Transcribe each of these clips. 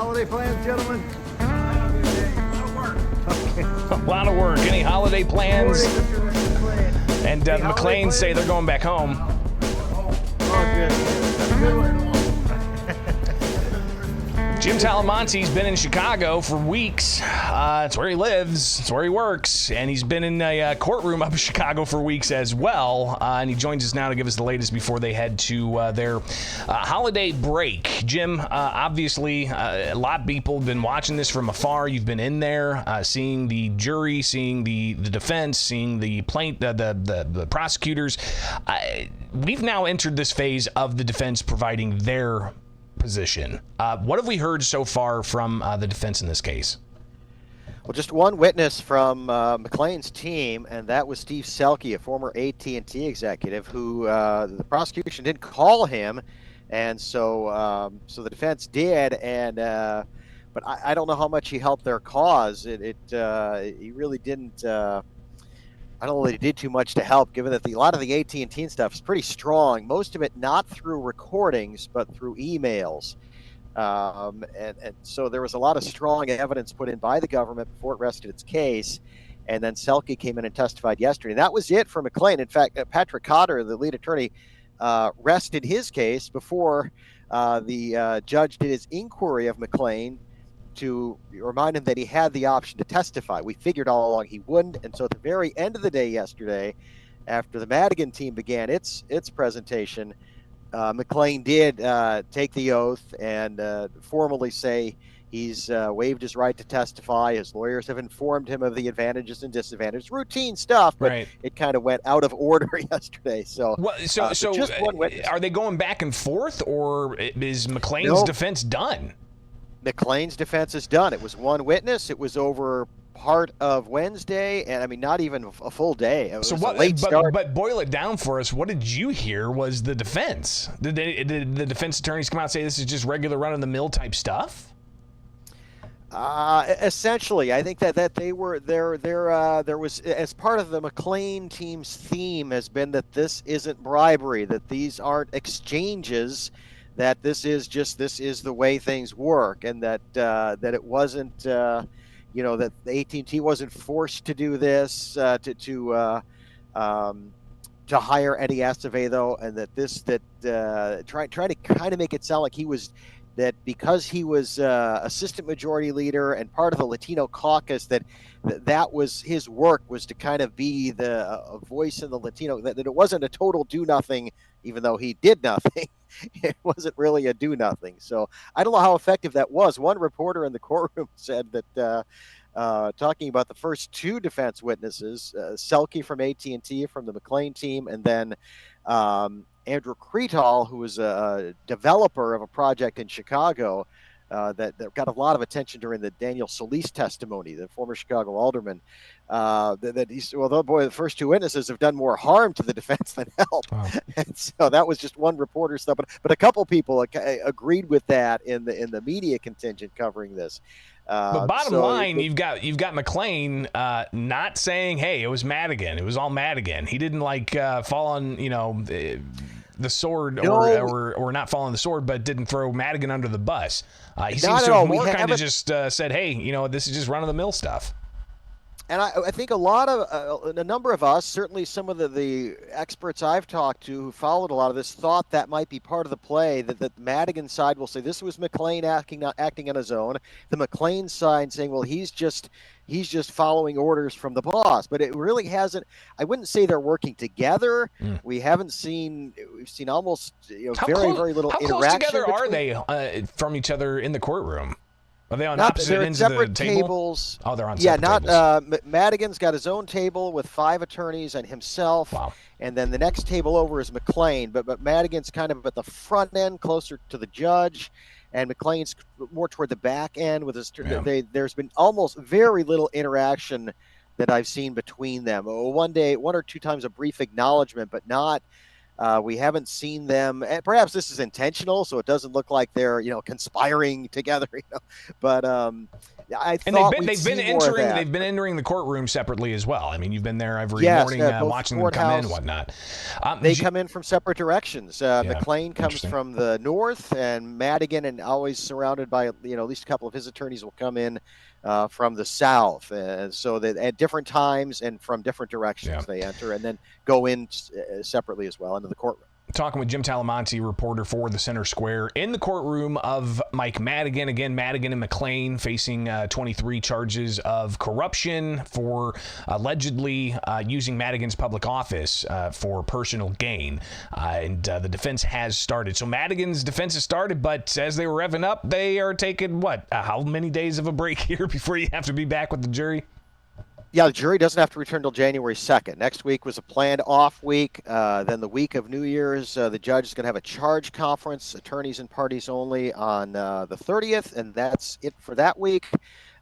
holiday plans, gentlemen? A lot of work. Any holiday plans? And the McClains say they're going back home. Oh, good. Jim Talamonti's been in Chicago for weeks. It's where he lives. It's where he works. And he's been in a courtroom up in Chicago for weeks as well. And he joins us now to give us the latest before they head to their holiday break. Jim, obviously, a lot of people have been watching this from afar. You've been in there, seeing the jury, seeing the defense, seeing the prosecutors. We've now entered this phase of the defense providing their position. What have we heard so far from the defense in this case? Well, just one witness from McClain's team, and that was Steve Selke, a former AT&T executive, who the prosecution didn't call him, and so the defense did, and but I don't know how much he helped their cause. He really didn't. I don't know that he did too much to help, given that a lot of the AT&T stuff is pretty strong. Most of it not through recordings, but through emails. And so there was a lot of strong evidence put in by the government before it rested its case. And then Selke came in and testified yesterday. And that was it for McClain. In fact, Patrick Cotter, the lead attorney, rested his case before the judge did his inquiry of McClain to remind him that he had the option to testify. We figured all along he wouldn't, and so at the very end of the day yesterday, after the Madigan team began its presentation, McClain did take the oath and formally say he's waived his right to testify. His lawyers have informed him of the advantages and disadvantages. Routine stuff, but right. It kind of went out of order yesterday. So, so just one witness. Are they going back and forth, or is McClain's defense done? McClain's defense is done. It was one witness. It was over part of Wednesday, and I mean, not even a full day. It was a late start. But boil it down for us. What did you hear was the defense? Did the defense attorneys come out and say this is just regular run-of-the-mill type stuff? Essentially, I think that they were there was, as part of the McClain team's theme, has been that this isn't bribery, that these aren't exchanges, that this is the way things work, and that it wasn't that the AT&T wasn't forced to do this to hire Eddie Acevedo, and that trying to kind of make it sound like that because he was assistant majority leader and part of the Latino caucus, that was his work, was to kind of be the voice in the Latino, that it wasn't a total do nothing, even though he did nothing. It wasn't really a do nothing. So I don't know how effective that was. One reporter in the courtroom said that talking about the first two defense witnesses, Selke from AT&T from the McClain team, and then Andrew Cretal, who was a developer of a project in Chicago that got a lot of attention during the Daniel Solis testimony, the former Chicago alderman. The first two witnesses have done more harm to the defense than help. Wow. And so that was just one reporter stuff, but a couple people agreed with that in the media contingent covering this. But bottom line, you've got McClain not saying, "Hey, it was Madigan. It was all Madigan." He didn't fall on the sword, or not fall on the sword, but didn't throw Madigan under the bus. He seems to have more kind of just said, "Hey, this is just run of the mill stuff." And I think a number of us, certainly some of the experts I've talked to who followed a lot of this, thought that might be part of the play, that the Madigan side will say this was McClain acting on his own. The McClain side saying, well, he's just following orders from the boss. But it really hasn't. I wouldn't say they're working together. We've seen almost very little interaction. How close together are they from each other in the courtroom? Are they on opposite ends of the table? Tables. Oh, they're on separate tables. Madigan's got his own table with 5 attorneys and himself. Wow. And then the next table over is McClain, but Madigan's kind of at the front end, closer to the judge, and McClain's more toward the back end with his. Yeah. There's been almost very little interaction that I've seen between them. One or two times a brief acknowledgement, but not. We haven't seen them, and perhaps this is intentional, so it doesn't look like they're, conspiring together. But I And thought they've been entering the courtroom separately as well. I mean, you've been there every morning watching them come in and whatnot. They come in from separate directions. McClain comes from the north, and Madigan, and always surrounded by at least a couple of his attorneys, will come in from the south. So that at different times and from different directions they enter, and then go in separately as well into the courtroom. Talking with Jim Talamonti, reporter for the Center Square, in the courtroom of Mike Madigan. Again, Madigan and McClain facing 23 charges of corruption for allegedly using Madigan's public office for personal gain. And the defense has started. So Madigan's defense has started, but as they were revving up, they are taking, how many days of a break here before you have to be back with the jury? Yeah, the jury doesn't have to return until January 2nd. Next week was a planned off week. Then the week of New Year's, the judge is going to have a charge conference, attorneys and parties only, on the 30th, and that's it for that week.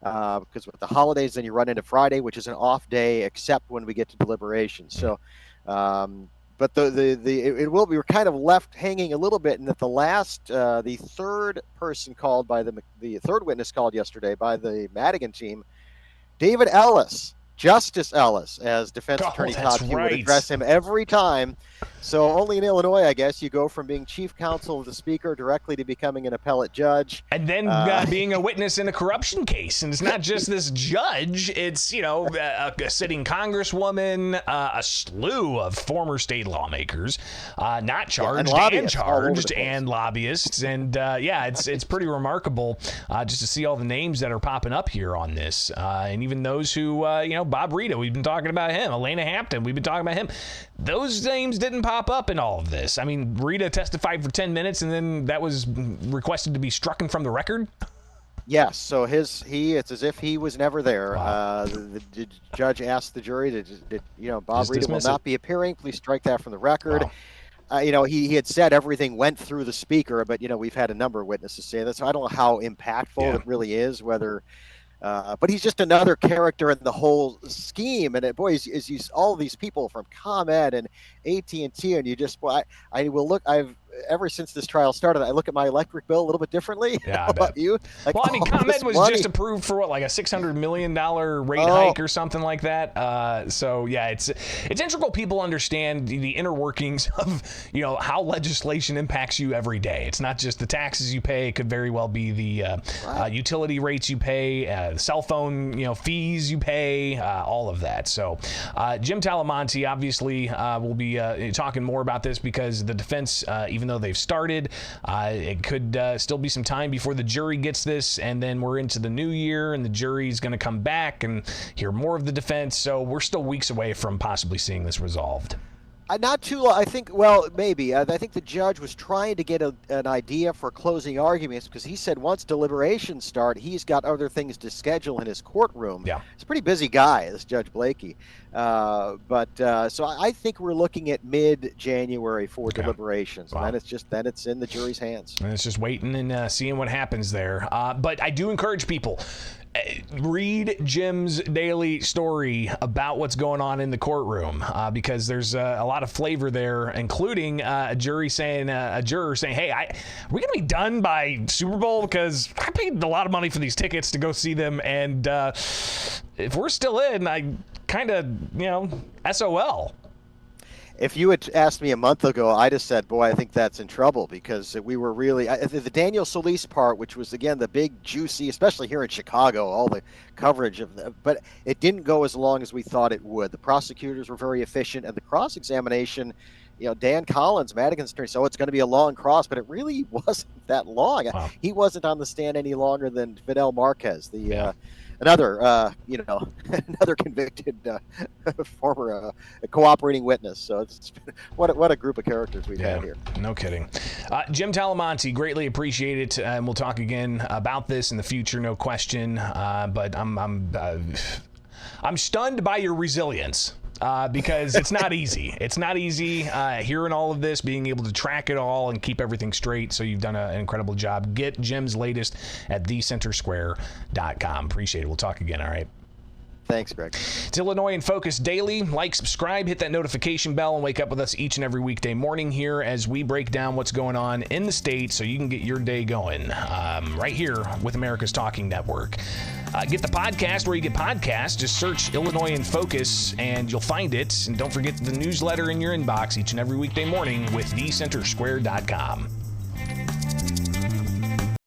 Because with the holidays, then you run into Friday, which is an off day, except when we get to deliberations. So, but it will be kind of left hanging a little bit in that the third person called by the third witness called yesterday by the Madigan team, David Ellis, Justice Ellis, as defense attorney Todd Pugh would address him every time. So only in Illinois, I guess, you go from being chief counsel of the speaker directly to becoming an appellate judge. And then being a witness in a corruption case. And it's not just this judge. It's, a sitting congresswoman, a slew of former state lawmakers, not charged and charged, and lobbyists. And, it's pretty remarkable just to see all the names that are popping up here on this. And even those who, Bob Rita, we've been talking about him. Elena Hampton, we've been talking about him. Those names didn't pop up in all of this. I mean, Rita testified for 10 minutes, and then that was requested to be struck from the record. Yes, so it's as if he was never there. Wow. The judge asked the jury that Bob Rita will not be appearing. Please strike that from the record. Wow. He had said everything went through the speaker, but we've had a number of witnesses say that. So I don't know how impactful it really is. But he's just another character in the whole scheme. And all these people from ComEd and AT&T, and you just, I will look. Ever since this trial started, I look at my electric bill a little bit differently. Yeah, how about you? ComEd was just approved for a $600 million rate hike or something like that. It's integral. People understand the inner workings of how legislation impacts you every day. It's not just the taxes you pay. It could very well be the utility rates you pay, cell phone fees you pay, all of that. So Jim Talamonti obviously will be talking more about this because the defense, even though they've started, it could still be some time before the jury gets this, and then we're into the new year and the jury's going to come back and hear more of the defense. So we're still weeks away from possibly seeing this resolved. Not too long. I think, maybe. I think the judge was trying to get an idea for closing arguments because he said once deliberations start, he's got other things to schedule in his courtroom. Yeah. He's a pretty busy guy, this Judge Blakey. So I think we're looking at mid-January for deliberations. Wow. And then it's in the jury's hands. And it's just waiting and seeing what happens there. But I do encourage people, read Jim's daily story about what's going on in the courtroom because there's a lot of flavor there, including a juror saying, "Hey, are we gonna be done by Super Bowl? Because I paid a lot of money for these tickets to go see them, and if we're still in, I kind of SOL." If you had asked me a month ago, I'd have said, boy, I think that's in trouble because we were really the Daniel Solis part, which was, again, the big, juicy, especially here in Chicago, all the coverage of but it didn't go as long as we thought it would. The prosecutors were very efficient, and the cross-examination, Dan Collins, Madigan's attorney, so it's going to be a long cross, but it really wasn't that long. Wow. He wasn't on the stand any longer than Fidel Marquez, another convicted former cooperating witness. So it's what a group of characters we've had here. No kidding. Jim Talamonti, greatly appreciate it, and we'll talk again about this in the future, no question. But I'm stunned by your resilience. Because it's not easy. It's not easy hearing all of this, being able to track it all and keep everything straight. So you've done an incredible job. Get Jim's latest at thecentersquare.com. Appreciate it. We'll talk again. All right. Thanks, Greg. It's Illinois in Focus Daily. Like, subscribe, hit that notification bell, and wake up with us each and every weekday morning here as we break down what's going on in the state so you can get your day going right here with America's Talking Network. Get the podcast where you get podcasts. Just search Illinois in Focus and you'll find it. And don't forget the newsletter in your inbox each and every weekday morning with thecentersquare.com.